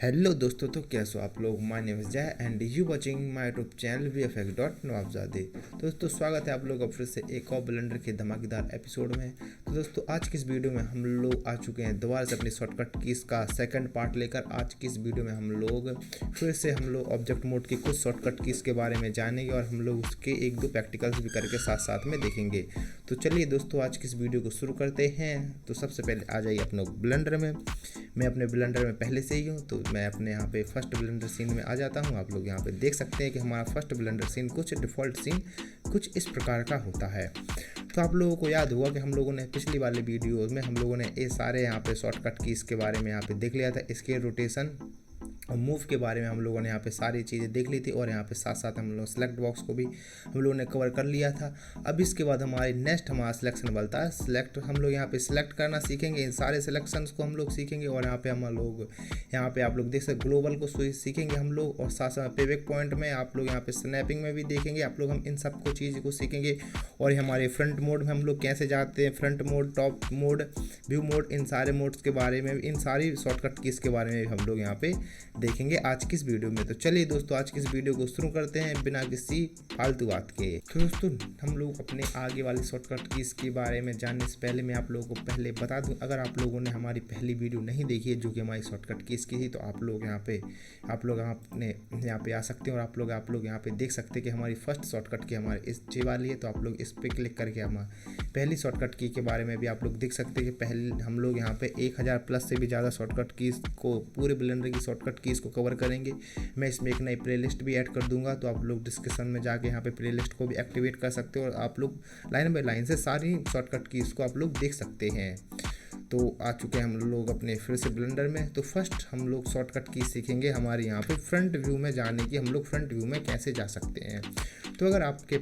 Hello दोस्तों, तो कैसे हो आप लोग। My name is Jay and you watching my YouTube channel VFX.नवाबजादे। तो दोस्तों स्वागत है आप लोग का फिर से एक और ब्लेंडर के धमाकेदार एपिसोड में। तो दोस्तों आज की इस वीडियो में हम लोग आ चुके हैं दोबारा से अपनी शॉर्टकट कीज़ का सेकंड पार्ट लेकर। आज की इस वीडियो में हम लोग फिर से ऑब्जेक्ट मोड की कुछ शॉर्टकट कीज़ के बारे में जानेंगे और हम लोग उसके एक दो प्रैक्टिकल्स भी करके साथ साथ में देखेंगे। तो चलिए दोस्तों आज की इस वीडियो को शुरू करते हैं। तो सबसे पहले आ जाइए अपने ब्लेंडर में। मैं अपने ब्लेंडर में पहले से ही हूँ, तो मैं अपने यहाँ पे फर्स्ट ब्लेंडर सीन में आ जाता हूँ। आप लोग यहाँ पे देख सकते हैं कि हमारा फर्स्ट ब्लेंडर सीन कुछ डिफ़ॉल्ट सीन कुछ इस प्रकार का होता है। तो आप लोगों को याद होगा कि हम लोगों ने पिछली वाली वीडियोज़ में हम लोगों ने ये सारे यहाँ पे शॉर्टकट कीज़ के बारे में यहाँ पे देख लिया था। स्केल, रोटेशन और मूव के बारे में हम लोगों ने यहाँ पे सारी चीज़ें देख ली थी और यहाँ पे साथ साथ हम लोग सेलेक्ट बॉक्स को भी हम लोगों ने कवर कर लिया था। अब इसके बाद हमारी नेक्स्ट हमारा सिलेक्शन बनता है सिलेक्ट। हम लोग यहाँ पे सिलेक्ट करना सीखेंगे, इन सारे सिलेक्शंस को हम लोग सीखेंगे और यहाँ पे हम लोग यहाँ पे आप लोग देख सकते ग्लोबल को सीखेंगे हम लोग और साथ साथ पेबैक पॉइंट में आप लोग यहाँ पे स्नैपिंग में भी देखेंगे आप लोग। हम इन सब को चीज़ को सीखेंगे और हमारे फ्रंट मोड में हम लोग कैसे जाते हैं, front mode, top mode, view mode, इन सारे मोड्स के बारे में, इन सारी शॉर्टकट कीज़ के बारे में हम लोग यहाँ पे देखेंगे आज की इस वीडियो में। तो चलिए दोस्तों आज की इस वीडियो को शुरू करते हैं बिना किसी फालतू बात के। तो दोस्तों हम लोग अपने आगे वाली शॉर्टकट कीज़ के बारे में जानने से पहले मैं आप लोगों को पहले बता दूं, अगर आप लोगों ने हमारी पहली वीडियो नहीं देखी है जो कि हमारी शॉर्टकट कीज़ की थी, तो आप लोग यहाँ पे आ सकते हैं और आप लोग यहाँ पे देख सकते हैं कि हमारी फर्स्ट शॉर्टकट की हमारी इस जे वाली है। तो आप लोग इस पर क्लिक करके हम पहली शॉर्टकट की के बारे में भी आप लोग देख सकते हैं कि पहले हम लोग यहाँ पे 1000 प्लस से भी ज़्यादा शॉर्टकट कीज़ को, पूरे ब्लेंडर की शॉर्टकट कीज़ को कवर करेंगे। मैं इसमें एक नई प्लेलिस्ट भी ऐड कर दूंगा, तो आप लोग डिस्क्रिप्शन में जाके यहाँ पे प्लेलिस्ट को भी एक्टिवेट कर सकते हो और आप लोग लाइन बाय लाइन से सारी शॉर्टकट कीज़ को आप लोग देख सकते हैं। तो आ चुके हैं हम लोग अपने फिर से ब्लेंडर में। तो फर्स्ट हम लोग शॉर्टकट की सीखेंगे हमारे यहाँ पे फ्रंट व्यू में जाने की, हम लोग फ्रंट व्यू में कैसे जा सकते हैं। तो अगर आपके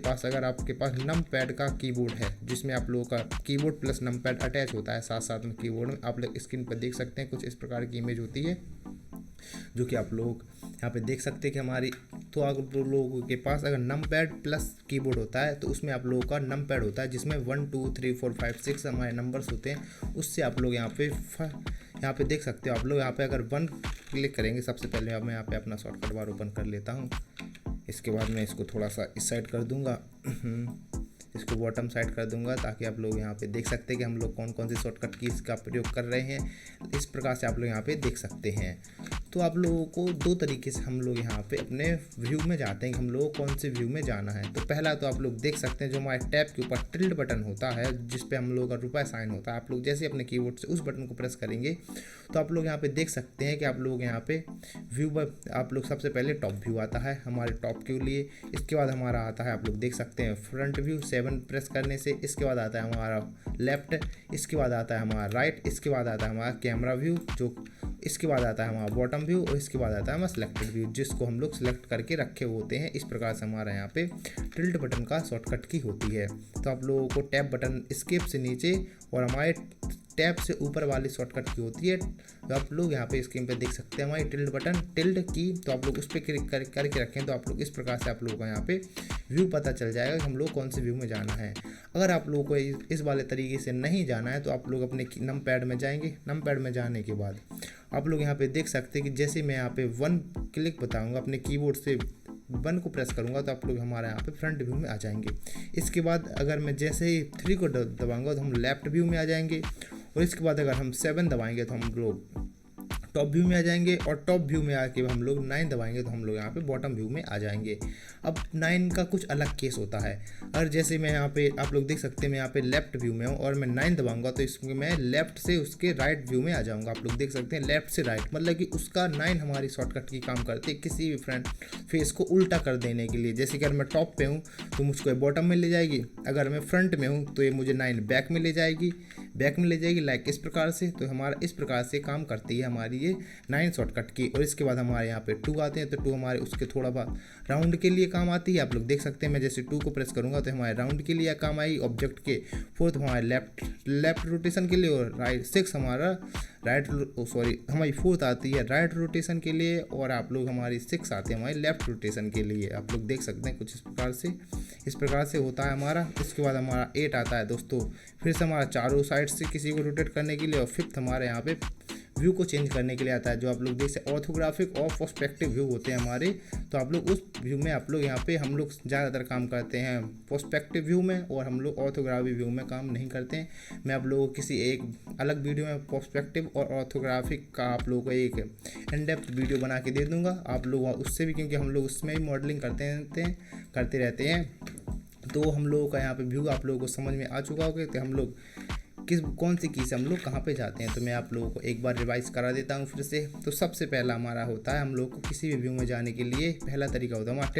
पास नम पैड का कीबोर्ड है जिसमें आप लोगों का keyboard plus num pad attach होता है साथ साथ में कीबोर्ड में, आप लोग स्क्रीन पर देख सकते हैं कुछ इस प्रकार की इमेज होती है जो कि आप लोग यहाँ पे देख सकते हैं कि हमारी, तो आप लोगों के पास अगर नम पैड प्लस कीबोर्ड होता है तो उसमें आप लोगों का नम पैड होता है जिसमें 1 2 3 4 5 6 हमारे नंबर्स होते हैं। उससे आप लोग यहाँ पे देख सकते हो। आप लोग यहाँ पे अगर 1 क्लिक करेंगे, सबसे पहले मैं यहाँ पे अपना शॉर्टकट बार ओपन कर लेता हूँ। इसके बाद मैं इसको थोड़ा सा इस साइड कर दूँगा, इसको बॉटम साइड कर दूंगा ताकि आप लोग यहाँ पे देख सकते हैं कि हम लोग कौन कौन सी शॉर्टकट कीज़ का प्रयोग कर रहे हैं। इस प्रकार से आप लोग यहाँ पे देख सकते हैं। तो आप लोगों को दो तरीके से हम लोग यहाँ पे अपने व्यू में जाते हैं कि हम लोग कौन से व्यू में जाना है। तो पहला तो आप लोग देख सकते हैं जो हमारे टैब के ऊपर टिल्ड बटन होता है जिस पे हम लोग का रुपया साइन होता है। आप लोग जैसे अपने कीबोर्ड से उस बटन को प्रेस करेंगे तो आप लोग यहाँ पे देख सकते हैं कि आप लोग यहाँ पे व्यू पर आप लोग सबसे पहले टॉप व्यू आता है हमारे टॉप के लिए। इसके बाद हमारा आता है, आप लोग देख सकते हैं फ्रंट व्यू 7 प्रेस करने से। इसके बाद आता है हमारा लेफ्ट, इसके बाद आता है हमारा राइट, इसके बाद आता है हमारा कैमरा व्यू, जो इसके बाद आता है हमारा बॉटम व्यू और इसके बाद आता है हमारा सिलेक्टेड व्यू जिसको हम लोग सिलेक्ट करके रखे होते हैं। इस प्रकार से हमारा यहाँ पे टिल्ट बटन का शॉर्टकट की होती है। तो आप लोगों को टैब बटन स्केप से नीचे और हमारे टैब से ऊपर वाली शॉर्टकट की होती है। तो आप लोग यहाँ पे स्क्रीन पे देख सकते हैं हमारी टिल्ड बटन, टिल्ड की, तो आप लोग उस पर क्लिक करके रखें तो आप लोग इस प्रकार से आप लोगों को यहाँ पे व्यू पता चल जाएगा कि हम लोग कौन से व्यू में जाना है। अगर आप लोगों को इस वाले तरीके से नहीं जाना है तो आप लोग अपने नम पैड में जाएंगे। नम पैड में जाने के बाद आप लोग यहाँ पे देख सकते हैं कि जैसे मैं यहाँ पे 1 क्लिक बताऊँगा, अपने कीबोर्ड से 1 को प्रेस करूँगा तो आप लोग हमारे यहाँ पे फ्रंट व्यू में आ जाएंगे। इसके बाद अगर मैं जैसे ही 3 को दबाऊँगा तो हम लेफ्ट व्यू में आ जाएंगे और इसके बाद अगर हम 7 दबाएंगे तो हम लोग टॉप व्यू में आ जाएंगे और टॉप व्यू में आके हम लोग 9 दबाएंगे तो हम लोग यहाँ पे बॉटम व्यू में आ जाएंगे। अब 9 का कुछ अलग केस होता है। अगर जैसे मैं यहाँ पे आप लोग देख सकते हैं मैं यहाँ पे लेफ्ट व्यू में हूँ और मैं 9 दबाऊंगा तो इसमें मैं लेफ्ट से उसके राइट व्यू में आ जाऊँगा। आप लोग देख सकते हैं लेफ्ट से राइट, मतलब कि उसका 9 हमारी शॉर्टकट की काम करती है किसी भी फ्रंट फेस को उल्टा कर देने के लिए। जैसे कि अगर मैं टॉप पे हूँ तो मुझको बॉटम में ले जाएगी, अगर मैं फ्रंट में हूँ तो ये मुझे 9 बैक में ले जाएगी, लाइक इस प्रकार से। तो हमारा इस प्रकार से काम करती है हमारी ये 9 शॉर्टकट की। और इसके बाद हमारे यहाँ पे 2 आते हैं तो 2 हमारे उसके थोड़ा बहुत राउंड के लिए काम आती है। आप लोग देख सकते हैं मैं जैसे 2 को प्रेस करूँगा तो हमारे राउंड के लिए काम आई ऑब्जेक्ट के। 4 हमारे लेफ्ट रोटेशन के लिए और 6 हमारा हमारी 4 आती है राइट रोटेशन के लिए और आप लोग हमारी 6 आती है हमारी लेफ्ट रोटेशन के लिए। आप लोग देख सकते हैं कुछ इस प्रकार से होता है हमारा। इसके बाद हमारा 8 आता है दोस्तों, फिर से हमारा चारों साइड से किसी को रोटेट करने के लिए और 5th हमारे यहाँ पे व्यू को चेंज करने के लिए आता है, जो आप लोग देख सकते ऑर्थोग्राफिक और पर्सपेक्टिव व्यू होते हैं हमारे। तो आप लोग उस व्यू में आप लोग यहाँ पे हम लोग ज़्यादातर काम करते हैं पर्सपेक्टिव व्यू में, और हम लोग ऑर्थोग्राफिक व्यू में काम नहीं करते हैं। मैं आप लोगों को किसी एक अलग वीडियो में पर्सपेक्टिव और ऑर्थोग्राफिक का आप लोगों को एक इन डेप्थ वीडियो बना के दे दूँगा आप लोग उससे भी, क्योंकि हम लोग उसमें भी मॉडलिंग करते रहते हैं। तो हम लोगों का यहाँ पे व्यू आप लोगों को समझ में आ चुका होगा कि हम लोग कौन सी की से हम लोग कहाँ पे जाते हैं। तो मैं आप लोगों को एक बार रिवाइज करा देता हूँ फिर से। तो सबसे पहला हमारा होता है, हम लोग को किसी भी व्यू में जाने के लिए पहला तरीका होता है हमारा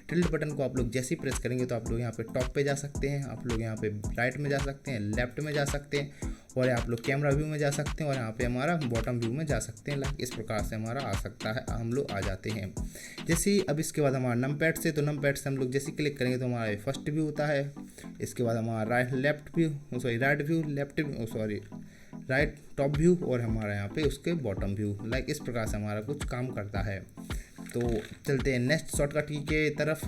टिल्ट बटन को आप लोग जैसे ही प्रेस करेंगे तो आप लोग यहाँ पे टॉप पे जा सकते हैं, आप लोग यहाँ पे राइट में जा सकते हैं, लेफ्ट में जा सकते हैं, और आप लोग कैमरा व्यू में जा सकते हैं, और यहाँ पे हमारा बॉटम व्यू में जा सकते हैं। लाइक इस प्रकार से हमारा आ सकता है, हम लोग आ जाते हैं। जैसे ही अब इसके बाद हमारा नम पैड से, तो नम पैड से हम लोग जैसे क्लिक करेंगे तो हमारा फर्स्ट व्यू होता है। इसके बाद हमारा राइट टॉप व्यू, और हमारा यहाँ पे उसके बॉटम व्यू। लाइक इस प्रकार से हमारा कुछ काम करता है। तो चलते हैं नेक्स्ट शॉर्टकट की के तरफ।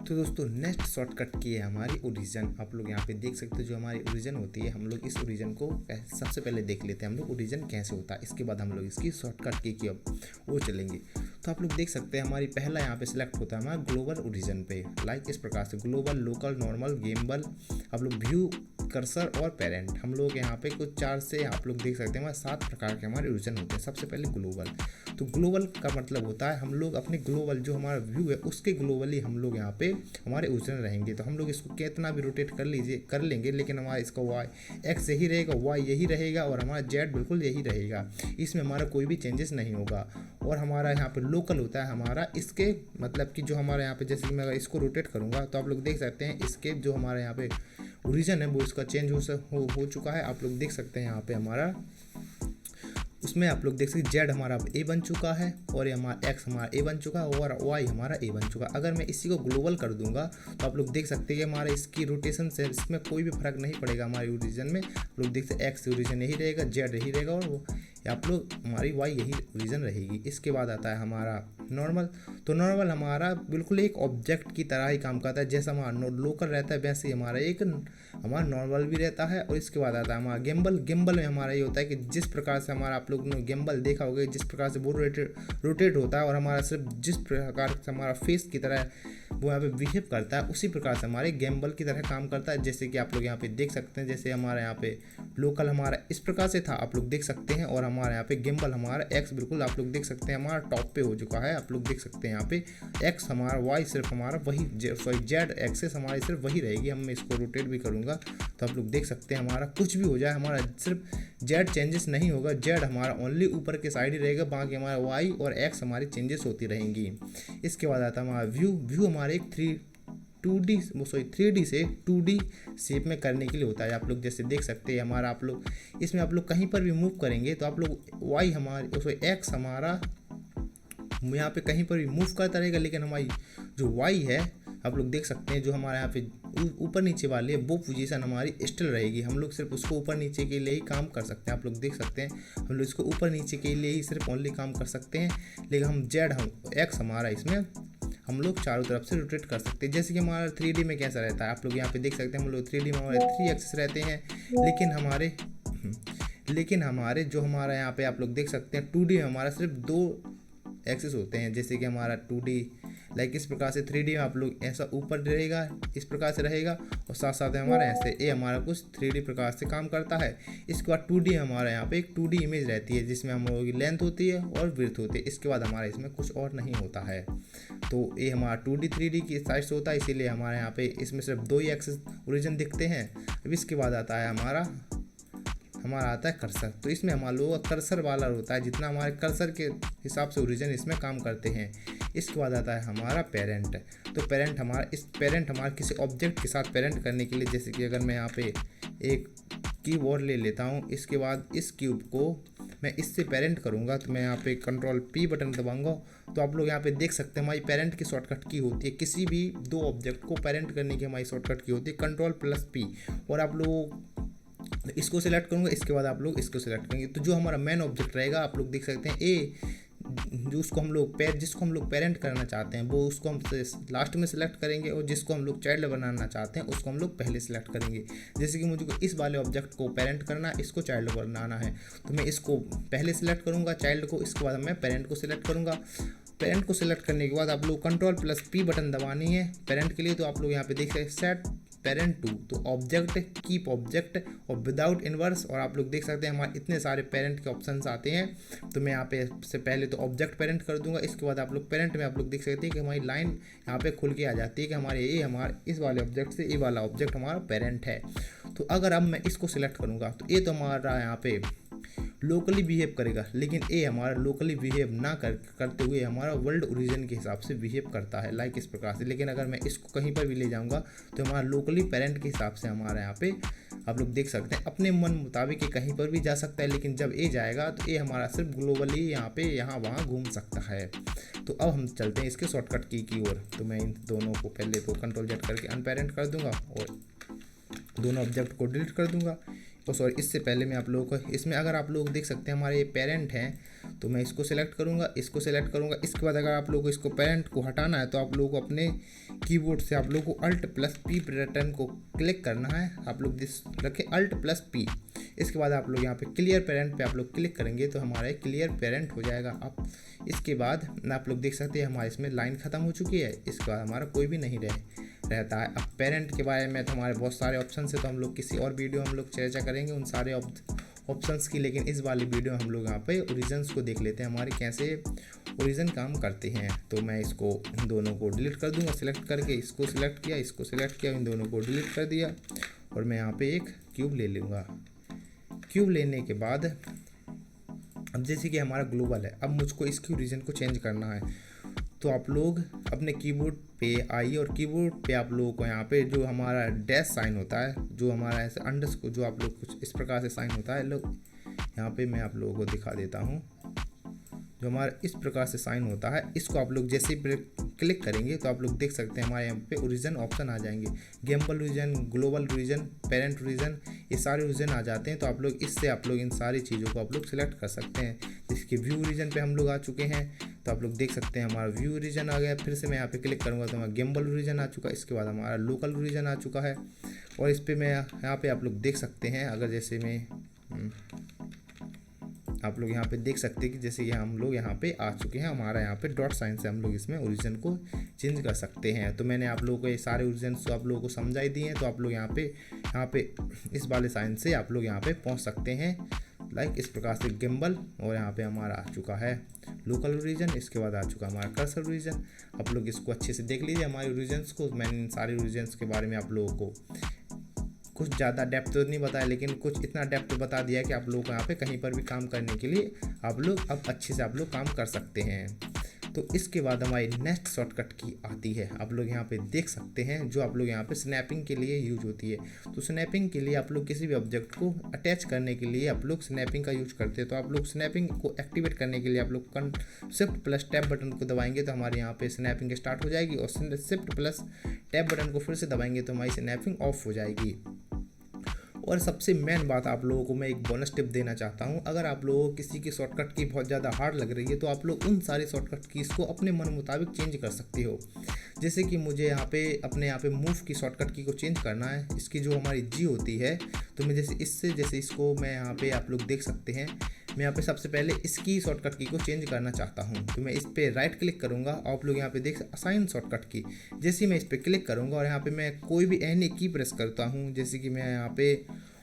तो दोस्तों नेक्स्ट शॉर्टकट की है हमारी ओरिजिन। आप लोग यहाँ पे देख सकते हो जो हमारी ओरिजिन होती है, हम लोग इस ओरिजिन को सबसे पहले देख लेते हैं हम लोग ओरिजिन कैसे होता है। इसके बाद हम लोग इसकी शॉर्टकट की अब वो चलेंगे। तो आप लोग देख सकते हैं हमारी पहला यहाँ पे सिलेक्ट होता है हमारा ग्लोबल ओरिजिन पे। लाइक इस प्रकार से ग्लोबल, लोकल, नॉर्मल, गेम्बल, आप लोग व्यू, कर्सर और पेरेंट। हम लोग यहाँ पे कुछ 4 से आप लोग देख सकते हैं हमारे 7 प्रकार के हमारे ओरिजिन होते हैं। सबसे पहले ग्लोबल। तो ग्लोबल का मतलब होता है हम लोग अपने ग्लोबल जो हमारा व्यू है उसके ग्लोबली हम लोग यहाँ पे हमारे ओरिजिन रहेंगे। तो हम लोग इसको कितना भी रोटेट कर लेंगे, लेकिन हमारा इसका वाई एक्स यही रहेगा, वाई यही रहेगा, और हमारा जेड बिल्कुल यही रहेगा। इसमें हमारा कोई भी चेंजेस नहीं होगा। और हमारा यहाँ पे लोकल होता है हमारा, इसके मतलब कि जो हमारा यहाँ पे जैसे कि मैं अगर इसको रोटेट करूँगा तो आप लोग देख सकते हैं इसके जो हमारे यहाँ पे ओरिजिन है वो इसका चेंज हो चुका है। आप लोग देख सकते हैं यहाँ पे हमारा उसमें आप लोग देख सकते हैं जेड हमारा ए बन चुका है, और ये हमारा एक्स हमारा ए बन चुका है, और वाई हमारा ए बन चुका है। अगर मैं इसी को ग्लोबल कर दूंगा तो आप लोग देख सकते हैं कि हमारे इसकी रोटेशन से इसमें कोई भी फर्क नहीं पड़ेगा हमारे ओरिजिन में। आप लोग देख सकते हैं एक्स ओरिजिन यही रहेगा, जेड यही रहेगा, और वो आप लोग हमारी वाई यही ओरिजिन रहेगी। इसके बाद आता है हमारा नॉर्मल। तो नॉर्मल हमारा बिल्कुल एक ऑब्जेक्ट की तरह ही काम करता है, जैसा हमारा लोकल रहता है वैसे ही हमारा एक हमारा नॉर्मल भी रहता है। और इसके बाद आता है हमारा गिम्बल। गिम्बल में हमारा ये होता है कि जिस प्रकार से हमारा आप लोग ने गिम्बल देखा होगा, जिस प्रकार से वो रोटेट होता है और हमारा सिर्फ जिस प्रकार से हमारा फेस की तरह वो यहाँ पे बिहेव करता है उसी प्रकार से हमारे गिम्बल की तरह काम करता है। जैसे कि आप लोग यहाँ पे देख सकते हैं, जैसे हमारे यहाँ पे लोकल हमारा इस प्रकार से था आप लोग देख सकते हैं, और हमारे यहाँ पे गिम्बल हमारा एक्स बिल्कुल आप लोग देख सकते हैं हमारा टॉप पे हो चुका है। आप लोग देख सकते हैं यहाँ पे एक्स हमारा, वाई सिर्फ हमारा वही जेड एक्सेस हमारी सिर्फ वही रहेगी। हम इसको रोटेट भी करूँगा तो आप लोग देख सकते हैं हमारा कुछ भी हो जाए हमारा सिर्फ जेड चेंजेस नहीं होगा। जेड हमारा ओनली ऊपर के साइड ही रहेगा, बाकी हमारा वाई और एक्स हमारी चेंजेस होती रहेंगी। इसके बाद आता है हमारा व्यू हमारे एक 3D से 2D शेप में करने के लिए होता है। आप लोग जैसे देख सकते हैं हमारा आप लोग इसमें आप लोग कहीं पर भी मूव करेंगे तो आप लोग वाई हमारे एक्स हमारा यहाँ पे कहीं पर भी मूव करता रहेगा, लेकिन हमारी जो वाई है आप लोग देख सकते हैं जो हमारे यहाँ पे ऊपर नीचे वाली है वो पोजीशन हमारी स्टिल रहेगी। हम लोग सिर्फ उसको ऊपर नीचे के लिए ही काम कर सकते हैं। आप लोग देख सकते हैं हम लोग इसको ऊपर नीचे के लिए ही सिर्फ ओनली काम कर सकते हैं, लेकिन हम एक्स हमारा इसमें हम लोग चारों तरफ से रोटेट कर सकते हैं। जैसे कि हमारा 3D में कैसा रहता है आप लोग यहाँ पे देख सकते हैं, हम लोग 3D में हमारे 3 एक्सिस रहते हैं, लेकिन हमारे जो हमारा यहाँ पे आप लोग देख सकते हैं 2D में हमारा सिर्फ 2 एक्सिस होते हैं। जैसे कि हमारा 2D लाइक इस प्रकार से 3D में आप लोग ऐसा ऊपर रहेगा, इस प्रकार से रहेगा, और साथ साथ हमारा ऐसे ये हमारा कुछ 3D प्रकार से काम करता है। इसके बाद 2D हमारा यहाँ पे एक 2D इमेज रहती है जिसमें हम लोगों की लेंथ होती है और विड्थ होती है। इसके बाद हमारा इसमें कुछ और नहीं होता है। तो ये हमारा 2D 3D की साइड से होता है, इसीलिए हमारे यहाँ पे इसमें सिर्फ 2 ही एक्सिस ओरिजिन दिखते हैं। अब इसके बाद आता है हमारा आता है कर्सर। तो इसमें हमारे लोगों का कर्सर वाला होता है, जितना हमारे कर्सर के हिसाब से ओरिजिन इसमें काम करते हैं। इसके बाद आता है हमारा पेरेंट। तो पेरेंट हमारा किसी ऑब्जेक्ट के साथ पेरेंट करने के लिए, जैसे कि अगर मैं यहाँ पे एक कीबोर्ड ले लेता हूँ, इसके बाद इस क्यूब को मैं इससे पेरेंट करूँगा तो मैं यहाँ पे Ctrl+P बटन दबाऊँगा तो आप लोग यहाँ पे देख सकते हैं हमारी पेरेंट की शॉर्टकट की होती है। किसी भी 2 ऑब्जेक्ट को पेरेंट करने की हमारी शॉर्टकट की होती है Ctrl+P, और आप लोग इसको सिलेक्ट करूँगा, इसके बाद आप लोग इसको सिलेक्ट करेंगे तो जो हमारा मेन ऑब्जेक्ट रहेगा आप लोग देख सकते हैं ए जो उसको हम लोग जिसको हम लोग पेरेंट करना चाहते हैं वो उसको हम लास्ट में सिलेक्ट करेंगे, और जिसको हम लोग चाइल्ड बनाना चाहते हैं उसको हम लोग पहले सिलेक्ट करेंगे। जैसे कि मुझे इस वाले ऑब्जेक्ट को पेरेंट करना है, इसको चाइल्ड बनाना है, तो मैं इसको पहले सिलेक्ट करूँगा चाइल्ड को, इसके बाद मैं पेरेंट को सिलेक्ट करूँगा। पेरेंट को सिलेक्ट करने के बाद आप लोग Ctrl+P बटन दबानी है पेरेंट के लिए। तो आप लोग यहाँ पे देख सकते हैं सेट पेरेंट टू, तो ऑब्जेक्ट, कीप ऑब्जेक्ट और विदाउट इन्वर्स, और आप लोग देख सकते हैं हमारे इतने सारे पेरेंट के ऑप्शंस आते हैं। तो मैं यहाँ पे से पहले तो ऑब्जेक्ट पेरेंट कर दूंगा, इसके बाद आप लोग पेरेंट में आप लोग देख सकते हैं कि हमारी लाइन यहाँ पे खुल के आ जाती है कि हमारे इस वाले ऑब्जेक्ट से ये वाला ऑब्जेक्ट हमारा पेरेंट है। तो अगर अब मैं इसको सिलेक्ट करूँगा तो ये तो हमारा यहाँ पे लोकली बिहेव करेगा, लेकिन ये हमारा लोकली बिहेव ना करते हुए हमारा वर्ल्ड ओरिजिन के हिसाब से बिहेव करता है, लाइक इस प्रकार से। लेकिन अगर मैं इसको कहीं पर भी ले जाऊंगा तो हमारा लोकली पेरेंट के हिसाब से हमारा यहाँ पे आप लोग देख सकते हैं अपने मन मुताबिक ये कहीं पर भी जा सकता है, लेकिन जब ये जाएगा तो ये हमारा सिर्फ ग्लोबली यहाँ पे यहाँ वहाँ घूम सकता है। तो अब हम चलते हैं इसके शॉर्टकट की ओर। तो मैं इन दोनों को पहले तो Ctrl+Z करके अनपेरेंट कर दूंगा और दोनों ऑब्जेक्ट को डिलीट कर दूंगा। और सॉरी, इससे पहले मैं आप लोगों को इसमें अगर आप लोग देख सकते हैं हमारे ये पेरेंट हैं, तो मैं इसको सिलेक्ट करूंगा, इसको सिलेक्ट करूंगा। इसके बाद अगर आप लोगों को इसको पेरेंट को हटाना है तो आप लोगों को अपने कीबोर्ड से आप लोगों को Alt+P बटन को क्लिक करना है। आप लोग रखें Alt+P, इसके बाद आप लोग यहाँ पे क्लियर पेरेंट पे आप लोग क्लिक करेंगे तो हमारा क्लियर पेरेंट हो जाएगा। अब इसके बाद आप लोग देख सकते हैं हमारे इसमें लाइन ख़त्म हो चुकी है, इसके बाद हमारा कोई भी नहीं रहता है। अब पेरेंट के बारे में तो हमारे बहुत सारे ऑप्शन है, तो हम लोग किसी और वीडियो हम लोग चर्चा करेंगे उन सारे ऑप्शंस की। लेकिन इस वाली वीडियो हम लोग यहाँ पे ओरिजिन्स को देख लेते हैं हमारे कैसे ओरिजिन काम करते हैं। तो मैं इसको इन दोनों को डिलीट कर दूंगा, सिलेक्ट करके इसको सिलेक्ट किया, इसको सिलेक्ट किया, इन दोनों को डिलीट कर दिया और मैं यहाँ पे एक क्यूब ले लूँगा। क्यूब लेने के बाद अब जैसे कि हमारा ग्लोबल है, अब मुझको इसकी ओरिजिन को चेंज करना है। तो आप लोग अपने कीबोर्ड पे आइए और कीबोर्ड पे आप लोगों को यहाँ पे जो हमारा डैश साइन होता है, जो हमारा ऐसे अंडर्स को जो आप लोग कुछ इस प्रकार से साइन होता है, लोग यहाँ पे मैं आप लोगों को दिखा देता हूँ। जो हमारा इस प्रकार से साइन होता है, इसको आप लोग जैसे ही क्लिक करेंगे तो आप लोग देख सकते हैं हमारे यहाँ पे ओरिजिन ऑप्शन आ जाएंगे। Gamble origin, global origin, parent origin, ये सारे ओरिजिन आ जाते हैं। तो आप लोग इससे आप लोग इन सारी चीज़ों को आप लोग सिलेक्ट कर सकते हैं। जिसके व्यू ओरिजिन पे हम लोग आ चुके हैं, तो आप लोग देख सकते हैं हमारा व्यू ओरिजिन आ गया। फिर से मैं यहाँ पे क्लिक करूँगा तो हमारा गेम्बल ओरिजिन आ चुका है, इसके बाद हमारा लोकल ओरिजिन आ चुका है। और इस पर मैं यहाँ पे आप लोग देख सकते हैं, अगर जैसे मैं आप लोग यहाँ पे देख सकते हैं कि जैसे कि हम लोग यहाँ पे आ चुके हैं, हमारा यहाँ पे डॉट साइन से हम लोग इसमें ओरिजिन को चेंज कर सकते हैं। तो मैंने आप लोगों को ये सारे ओरिजिन तो आप लोगों को समझाई दिए हैं। तो आप लोग यहाँ पे इस वाले साइन से आप लोग यहाँ पे पहुँच सकते हैं, लाइक इस प्रकार से गिम्बल। और यहाँ पे हमारा आ चुका है लोकल ओरिजिन, इसके बाद आ चुका हमारा कर्सर ओरिजिन। आप लोग इसको अच्छे से देख लीजिए हमारे ओरिजिन्स को। मैंने इन सारे ओरिजिन्स के बारे में आप लोगों को कुछ ज़्यादा डेप्थ तो नहीं बताया, लेकिन कुछ इतना डेप्थ बता दिया कि आप लोग यहाँ पे कहीं पर भी काम करने के लिए आप लोग अब अच्छे से आप लोग काम कर सकते हैं। तो इसके बाद हमारी नेक्स्ट शॉर्टकट की आती है, आप लोग यहाँ पे देख सकते हैं, जो आप लोग यहाँ पे स्नैपिंग के लिए यूज होती है। तो स्नैपिंग के लिए आप लोग किसी भी ऑब्जेक्ट को अटैच करने के लिए आप लोग स्नैपिंग का यूज करते हैं। तो आप लोग स्नैपिंग को एक्टिवेट करने के लिए आप लोग Shift+Tab बटन को दबाएंगे तो हमारे यहाँ पे स्नैपिंग स्टार्ट हो जाएगी, और Shift+Tab बटन को फिर से दबाएंगे तो हमारी स्नैपिंग ऑफ हो जाएगी। और सबसे मेन बात आप लोगों को मैं एक बोनस टिप देना चाहता हूं, अगर आप लोगों को किसी की शॉर्टकट की बहुत ज़्यादा हार्ड लग रही है तो आप लोग उन सारी शॉर्टकट कीज़ को अपने मन मुताबिक चेंज कर सकते हो। जैसे कि मुझे यहाँ पे अपने यहाँ पे मूव की शॉर्टकट की को चेंज करना है, इसकी जो हमारी जी होती है, तो मैं जैसे इसको मैं यहाँ पे आप लोग देख सकते हैं, मैं यहाँ पे सबसे पहले इसकी शॉर्टकट की को चेंज करना चाहता हूँ। तो मैं इस पर राइट क्लिक करूँगा, आप लोग यहाँ पे देख असाइन शॉर्टकट की, जैसे मैं इस पर क्लिक करूँगा और यहाँ पे मैं कोई भी एनी की प्रेस करता हूँ, जैसे कि मैं यहाँ पे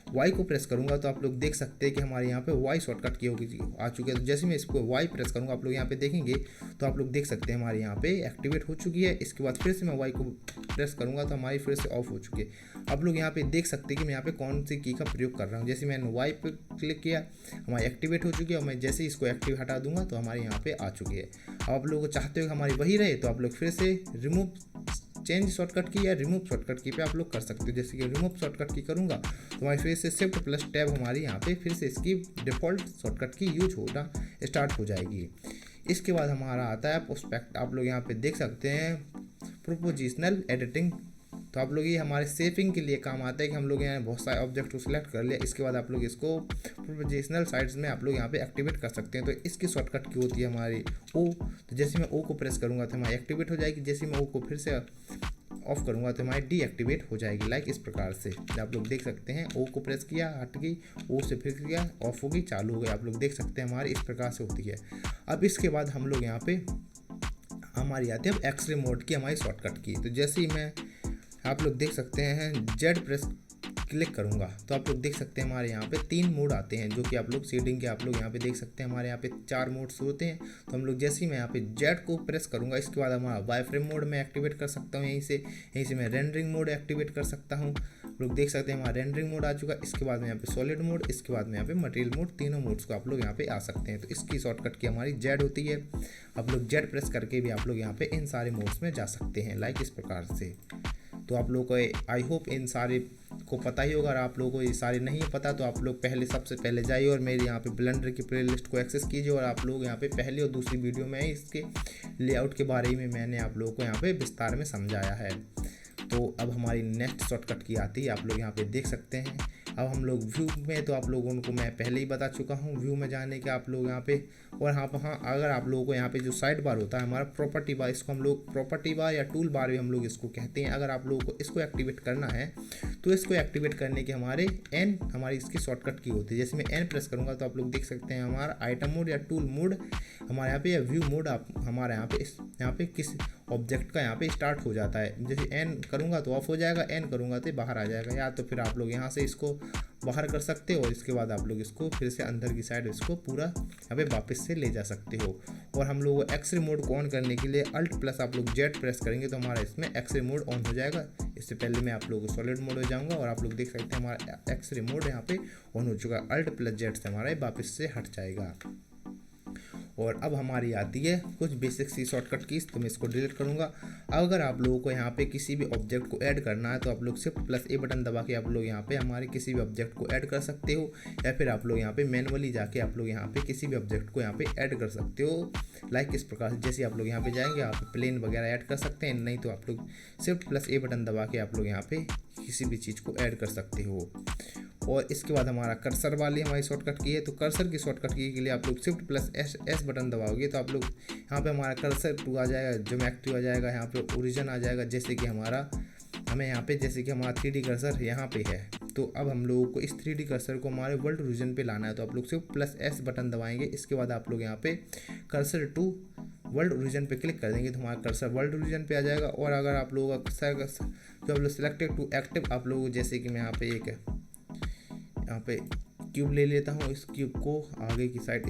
Y को प्रेस करूंगा तो आप लोग देख सकते हैं कि हमारे यहाँ पे Y शॉर्टकट की होगी आ चुकी है। तो जैसे मैं इसको Y प्रेस करूंगा आप लोग यहाँ पे देखेंगे तो आप लोग देख सकते हैं हमारे यहाँ पे एक्टिवेट हो चुकी है। इसके बाद फिर से मैं Y को प्रेस करूंगा तो हमारी फिर से ऑफ हो चुकी है। आप लोग यहाँ पे देख सकते हैं कि मैं यहाँ पे कौन सी की का प्रयोग कर रहा हूँ। जैसे मैंने Y पे क्लिक किया हमारी एक्टिवेट हो चुकी है, और मैं जैसे इसको एक्टिव हटा दूंगा तो हमारे यहाँ पे आ चुकी है। आप लोग चाहते हो कि हमारी वही रहे तो आप लोग फिर से रिमूव चेंज शॉर्टकट की या रिमूव शॉर्टकट की पे आप लोग कर सकते हो। जैसे कि रिमूव शॉर्टकट की करूँगा तो हमारी फिर से Shift+Tab हमारी यहाँ पे फिर से इसकी डिफ़ॉल्ट शॉर्टकट की यूज होना स्टार्ट हो जाएगी। इसके बाद हमारा आता है प्रोस्पेक्ट, आप लोग यहाँ पे देख सकते हैं प्रोपोजिशनल एडिटिंग तो आप लोग ये हमारे सेविंग के लिए काम आता है कि हम लोग यहाँ बहुत सारे ऑब्जेक्ट को सिलेक्ट कर लिया, इसके बाद आप लोग इसको प्रोफेशनल साइट्स में आप लोग यहाँ पे एक्टिवेट कर सकते हैं। तो इसकी शॉर्टकट की होती है हमारी ओ। तो जैसे मैं ओ को प्रेस करूँगा तो हमारी एक्टिवेट हो जाएगी, जैसे मैं ओ को फिर से ऑफ करूँगा तो हमारी डीएक्टिवेट हो जाएगी। लाइक इस प्रकार से आप लोग देख सकते हैं, ओ को प्रेस किया हट गई, ओ से फिर किया ऑफ हो गई चालू हो गई। आप लोग देख सकते हैं हमारी इस प्रकार से होती है। अब इसके बाद हम लोग यहाँ पे हमारी आती है अब एक्सरे मोड की हमारी शॉर्टकट की। तो जैसे ही मैं आप लोग देख सकते हैं जेड प्रेस क्लिक करूँगा तो आप लोग देख सकते हैं हमारे यहाँ पे 3 मोड आते हैं, जो कि आप लोग शेडिंग के आप लोग यहाँ पे देख सकते हैं। हमारे यहाँ पे 4 मोड्स होते हैं। तो हम लोग जैसे ही मैं यहाँ पे जेड को प्रेस करूँगा इसके बाद हमारा वाई फ्रेम मोड में एक्टिवेट कर सकता हूँ, यहीं से मैं रेंडरिंग मोड एक्टिवेट कर सकता हूँ। आप लोग देख सकते हैं हमारा रेंडरिंग मोड आ चुका है। इसके बाद में यहाँ पे सॉलिड मोड, इसके बाद में यहाँ पे मटेरियल मोड, तीनों मोड्स को आप लोग यहाँ पे आ सकते हैं। तो इसकी शॉर्टकट की हमारी जेड होती है। आप लोग जेड प्रेस करके भी आप लोग यहाँ पे इन सारे मोड्स में जा सकते हैं, लाइक इस प्रकार से। तो आप लोगों को आई होप इन सारे को पता ही होगा। और आप लोगों को ये सारे नहीं पता तो आप लोग सबसे पहले जाइए और मेरे यहाँ पे ब्लेंडर की प्लेलिस्ट को एक्सेस कीजिए। और आप लोग यहाँ पे पहली और दूसरी वीडियो में इसके लेआउट के बारे में मैंने आप लोगों को यहाँ पे विस्तार में समझाया है। तो अब हमारी नेक्स्ट शॉर्टकट की आती है, आप लोग यहाँ पे देख सकते हैं। अब हम लोग व्यू में, तो आप लोगों को मैं पहले ही बता चुका हूँ व्यू में जाने के आप लोग यहाँ पे। और हाँ अगर आप लोगों को यहाँ पे जो साइड बार होता है हमारा प्रॉपर्टी बार, इसको हम लोग प्रॉपर्टी बार या टूल बार भी हम लोग इसको कहते हैं। अगर आप लोगों को इसको एक्टिवेट करना है तो इसको एक्टिवेट करने के हमारी इसकी शॉर्टकट की होती है। जैसे मैं एन प्रेस करूँगा तो आप लोग देख सकते हैं हमारा आइटम मोड या टूल मोड हमारे यहाँ पे या व्यू मोड हमारे यहाँ पे किस ऑब्जेक्ट का यहाँ पे स्टार्ट हो जाता है। जैसे एन करूँगा तो ऑफ हो जाएगा, एन करूँगा तो बाहर आ जाएगा। या तो फिर आप लोग यहाँ से इसको बाहर कर सकते हो और इसके बाद आप लोग इसको फिर से अंदर की साइड इसको पूरा यहाँ पे वापस से ले जा सकते हो। और हम लोग एक्सरे मोड को ऑन करने के लिए अल्ट प्लस आप लोग जेड प्रेस करेंगे तो हमारा इसमें एक्सरे मोड ऑन हो जाएगा। इससे पहले मैं आप लोगों को सॉलिड मोड हो जाऊँगा और आप लोग देख सकते हैं हमारा एक्सरे मोड यहाँ पे ऑन हो चुका है। अल्ट प्लस जेड से हमारा वापस से हट जाएगा। और अब हमारी आती है कुछ बेसिक सी शॉर्टकट कीज, तो मैं इसको डिलीट करूँगा। अगर आप लोगों को यहाँ पे किसी भी ऑब्जेक्ट को ऐड करना है तो आप लोग शिफ्ट प्लस ए बटन दबा के आप लोग यहाँ पे हमारे किसी भी ऑब्जेक्ट को ऐड कर सकते हो, या फिर आप लोग यहाँ पे मैनुअली जाके आप लोग यहाँ पे किसी भी ऑब्जेक्ट को यहाँ पे ऐड कर सकते हो। लाइक इस प्रकार से जैसे आप लोग यहाँ पे जाएंगे आप प्लेन वगैरह ऐड कर सकते हैं, नहीं तो आप लोग शिफ्ट प्लस ए बटन दबा के आप लोग यहाँ पे किसी भी चीज़ को ऐड कर सकते हो। और इसके बाद हमारा कर्सर वाली हमारी शॉर्टकट की है। तो कर्सर की शॉर्टकट की के लिए आप लोग शिफ्ट प्लस एस बटन दबाओगे तो आप लोग यहाँ पे हमारा कर्सर टू आ जाएगा, ज्योमेट्री आ जाएगा, यहाँ पे ओरिजिन आ जाएगा। जैसे कि हमारा 3D कर्सर यहाँ पे है। तो अब हम लोगों को इस 3D कर्सर को हमारे वर्ल्ड रीजन पे लाना है। तो आप लोग सिर्फ प्लस एस बटन दबाएंगे, इसके बाद आप लोग यहाँ पे कर्सर टू वर्ल्ड रीजन पे क्लिक कर देंगे तो हमारा कर्सर वर्ल्ड रीजन पे आ जाएगा। और अगर आप लोगों का जो आप लोग सिलेक्टेड टू एक्टिव, आप लोग जैसे कि मैं यहाँ पे क्यूब ले लेता हूँ, इस क्यूब को आगे की साइड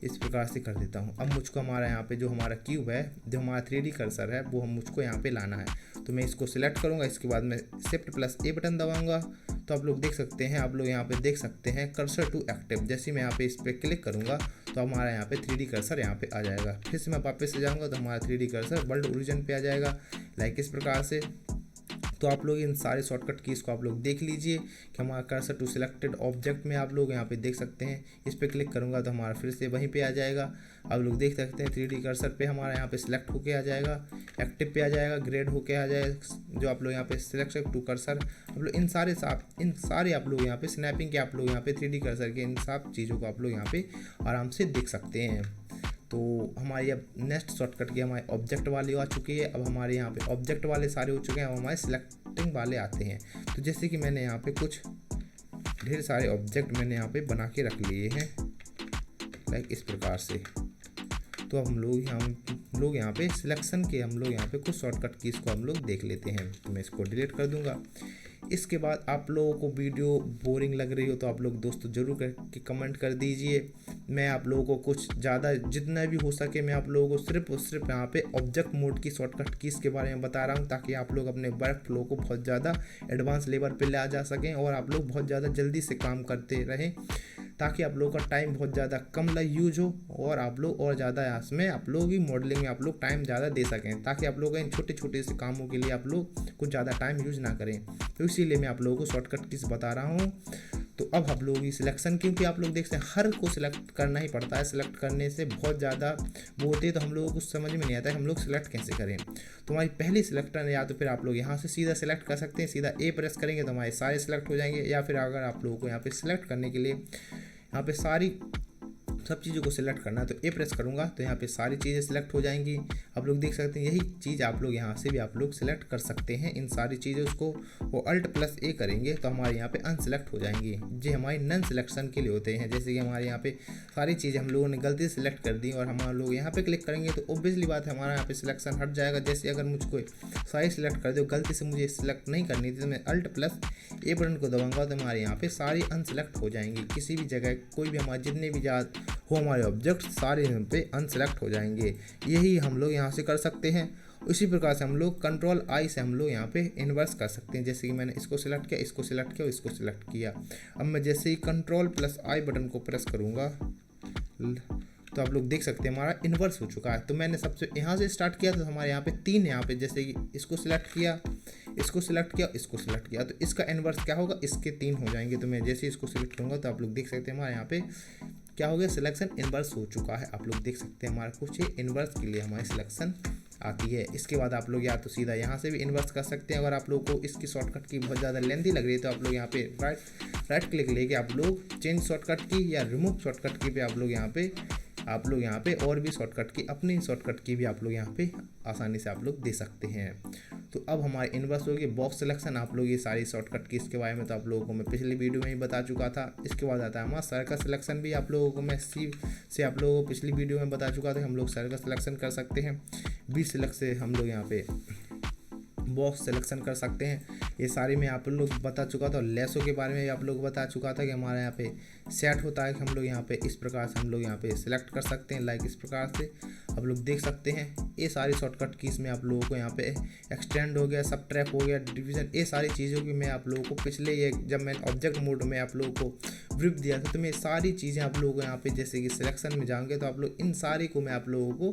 इस प्रकार से कर देता हूँ। अब मुझको हमारा यहाँ पे जो हमारा क्यूब है, जो हमारा 3D कर्सर है, वो मुझको यहाँ पे लाना है। तो मैं इसको सिलेक्ट करूँगा, इसके बाद मैं शिफ्ट प्लस ए बटन दबाऊँगा तो आप लोग देख सकते हैं, आप लोग यहाँ पे देख सकते हैं कर्सर टू एक्टिव। जैसे मैं यहाँ पे इस पर क्लिक करूँगा तो हमारा यहाँ पे 3D कर्सर यहाँ पे आ जाएगा। फिर से मैं वापस से जाऊँगा तो हमारा 3D कर्सर वर्ल्ड ओरिजिन पे आ जाएगा, लाइक इस प्रकार से। तो आप लोग इन सारे शॉर्टकट कीज़ को आप लोग देख लीजिए कि हमारा कर्सर टू सिलेक्टेड ऑब्जेक्ट में आप लोग यहाँ पे देख सकते हैं। इस पर क्लिक करूँगा तो हमारा फिर से वहीं पे आ जाएगा। आप लोग देख सकते हैं 3D कर्सर पे हमारा यहाँ पे सिलेक्ट होके आ जाएगा, एक्टिव पे आ जाएगा, ग्रेड होके आ जाएगा। जो आप लोग यहाँ पे सिलेक्ट टू कर्सर, आप लोग इन सारे आप लोग यहाँ पे स्नैपिंग के आप लोग यहाँ पे 3D कर्सर के इन सब चीज़ों को आप लोग यहाँ पे आराम से देख सकते हैं। तो हमारी अब नेक्स्ट शॉर्टकट की हमारे ऑब्जेक्ट वाली आ चुकी है। अब हमारे यहाँ पे ऑब्जेक्ट वाले सारे हो चुके हैं, अब हमारे सिलेक्टिंग वाले आते हैं। तो जैसे कि मैंने यहाँ पे कुछ ढेर सारे ऑब्जेक्ट मैंने यहाँ पे बना के रख लिए हैं, लाइक इस प्रकार से। तो अब हम लोग यहाँ पे सिलेक्शन के हम लोग यहाँ पे कुछ शॉर्टकट कीज़ को हम लोग देख लेते हैं। तो मैं इसको डिलीट कर दूँगा। इसके बाद आप लोगों को वीडियो बोरिंग लग रही हो तो आप लोग दोस्तों ज़रूर करके कमेंट कर दीजिए। मैं आप लोगों को कुछ ज़्यादा जितना भी हो सके मैं आप लोगों को सिर्फ और सिर्फ यहाँ पे ऑब्जेक्ट मोड की शॉर्टकट कीज़ के बारे में बता रहा हूँ, ताकि आप लोग अपने वर्क फ्लो को बहुत ज़्यादा एडवांस लेवल पे ले जा सकें और आप लोग बहुत ज़्यादा जल्दी से काम करते रहें, ताकि आप लोगों का टाइम बहुत ज़्यादा कम यूज हो और आप लोग और ज़्यादा इसमें आप लोग ही मॉडलिंग में आप लोग टाइम ज़्यादा दे सकें, ताकि आप लोग इन छोटे छोटे से कामों के लिए आप लोग कुछ ज़्यादा टाइम यूज ना करें। तो इसीलिए मैं आप लोगों को शॉर्टकट कीज़ बता रहा हूँ। तो अब हम लोग ये सिलेक्शन, क्योंकि आप लोग देखते हैं हर को सिलेक्ट करना ही पड़ता है, सिलेक्ट करने से बहुत ज़्यादा वो होती है, तो हम लोगों को समझ में नहीं आता है हम लोग सिलेक्ट कैसे करें। तो हमारी पहली सिलेक्टर या तो फिर आप लोग यहाँ से सीधा सिलेक्ट कर सकते हैं, सीधा ए प्रेस करेंगे तो हमारे सारे सिलेक्ट हो जाएंगे, या फिर अगर आप लोगों को यहाँ पे सिलेक्ट करने के लिए यहाँ पे सारी सब चीज़ों को सिलेक्ट करना है तो ए प्रेस करूँगा तो यहाँ पे सारी चीज़ें सिलेक्ट हो जाएंगी। आप लोग देख सकते हैं यही चीज़ आप लोग यहाँ से भी आप लोग सिलेक्ट कर सकते हैं इन सारी चीज़ों को। वो अल्ट प्लस ए करेंगे तो हमारे यहाँ पे अनसिलेक्ट हो जाएंगी, जो हमारी नन सिलेक्शन के लिए होते हैं। जैसे कि हमारे यहाँ पे सारी चीज़ें हम लोगों ने गलती से सिलेक्ट कर दी और हम लोग यहाँ पे क्लिक करेंगे तो ऑब्वियसली बात है हमारा यहाँ पे सिलेक्शन हट जाएगा। जैसे अगर मुझको सारी सिलेक्ट कर दो, गलती से मुझे सिलेक्ट नहीं करनी थी तो मैं अल्ट प्लस ए बटन को दबाऊंगा तो हमारे यहाँ पे सारी अनसिलेक्ट हो जाएंगी। किसी भी जगह कोई भी हमारे जितने भी हो हमारे ऑब्जेक्ट सारे यहाँ पे अनसेलेक्ट हो जाएंगे। यही हम लोग यहाँ से कर सकते हैं। इसी प्रकार से हम लोग कंट्रोल आई से हम लोग यहाँ पे इन्वर्स कर सकते हैं। जैसे कि मैंने इसको सिलेक्ट किया, इसको सिलेक्ट किया, इसको सिलेक्ट किया। अब मैं जैसे ही कंट्रोल प्लस आई बटन को प्रेस करूँगा तो आप लोग देख सकते हैं हमारा इन्वर्स हो चुका है। तो मैंने सबसे यहाँ से स्टार्ट किया तो हमारे यहाँ पे 3 यहाँ पे, जैसे कि इसको सिलेक्ट किया, इसको सिलेक्ट किया, इसको सिलेक्ट किया, तो इसका इन्वर्स क्या होगा, इसके 3 हो जाएंगे। तो मैं जैसे इसको सिलेक्ट करूँगा तो आप लोग देख सकते हैं हमारे यहाँ पे क्या हो गया, सिलेक्शन इन्वर्स हो चुका है। आप लोग देख सकते हैं हमारा कुछ इन्वर्स के लिए हमारी सिलेक्शन आती है। इसके बाद आप लोग या तो सीधा यहाँ से भी इन्वर्स कर सकते हैं। अगर आप लोग को इसकी शॉर्टकट की बहुत ज़्यादा लेंथी लग रही है तो आप लोग यहाँ पे राइट क्लिक लेके आप लोग चेंज शॉर्टकट की या रिमूव शॉर्टकट की पे आप लोग यहाँ पे और भी शॉर्टकट की, अपनी शॉर्टकट की भी आप लोग यहाँ पे आसानी से आप लोग दे सकते हैं। तो अब हमारे इन्वर्स होगी बॉक्स सिलेक्शन। आप लोग ये सारी शॉर्टकट की इसके बारे में तो आप लोगों को मैं पिछली वीडियो में ही बता चुका था। इसके बाद आता है हमारा सर्कल सिलेक्शन, भी आप लोगों को मैं सी से आप लोगों को पिछली वीडियो में बता चुका था। हम लोग सर्कल सिलेक्शन कर सकते हैं। बी सिलेक्ट से हम लोग यहाँ पे बॉक्स सिलेक्शन कर सकते हैं। ये सारी मैं आप लोग बता चुका था। लेसो के बारे में भी आप लोग बता चुका था कि हमारे यहाँ पे सेट होता है कि हम लोग यहाँ पे इस प्रकार से हम लोग यहाँ पे सिलेक्ट कर सकते हैं, लाइक इस प्रकार से आप लोग देख सकते हैं। ये सारी शॉर्टकट की इसमें आप लोगों को यहाँ पे एक्सटेंड हो गया, सब ट्रैप हो गया, डिवीजन, ये सारी चीज़ों की मैं आप लोगों को पिछले ये जब मैंने ऑब्जेक्ट मोड में आप लोगों को ब्रीफ दिया था तो मैं सारी चीज़ें आप लोगों को यहाँ पे जैसे कि सिलेक्शन में जाएंगे तो आप लोग इन सारी को मैं आप लोगों को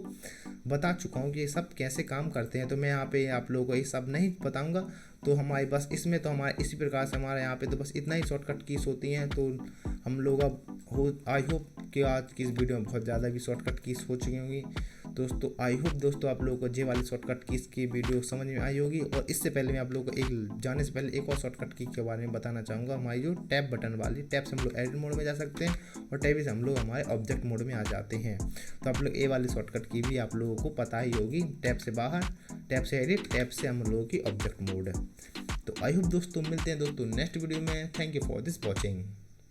बता चुका हूँ कि ये सब कैसे काम करते हैं। तो मैं यहाँ पे आप लोगों को ये सब नहीं बताऊँगा। तो हमारे बस इसमें तो हमारे इसी प्रकार से हमारे यहाँ पे तो बस इतना ही शॉर्टकट कीज होती हैं। तो हम लोग अब आई होप कि आज की इस वीडियो में बहुत ज़्यादा भी शॉर्टकट कीज हो चुकी होंगी दोस्तों। आई होप दोस्तों आप लोगों को ये वाली शॉर्टकट कीज की वीडियो समझ में आई होगी। और इससे पहले मैं आप लोगों को जाने से पहले एक और शॉर्टकट की के बारे में बताना चाहूँगा। हमारी जो टैब बटन वाली, टैब से हम लोग एडिट मोड में जा सकते हैं और टैब से हम लोग हमारे ऑब्जेक्ट मोड में आ जाते हैं। तो आप लोग ये वाली शॉर्टकट की भी आप लोगों को पता ही होगी। टैब से बाहर, टैब से एडिट, टैब से हम लोगों की ऑब्जेक्ट मोड। तो आई होप दोस्तों मिलते हैं दोस्तों नेक्स्ट वीडियो में। Thank you for this watching.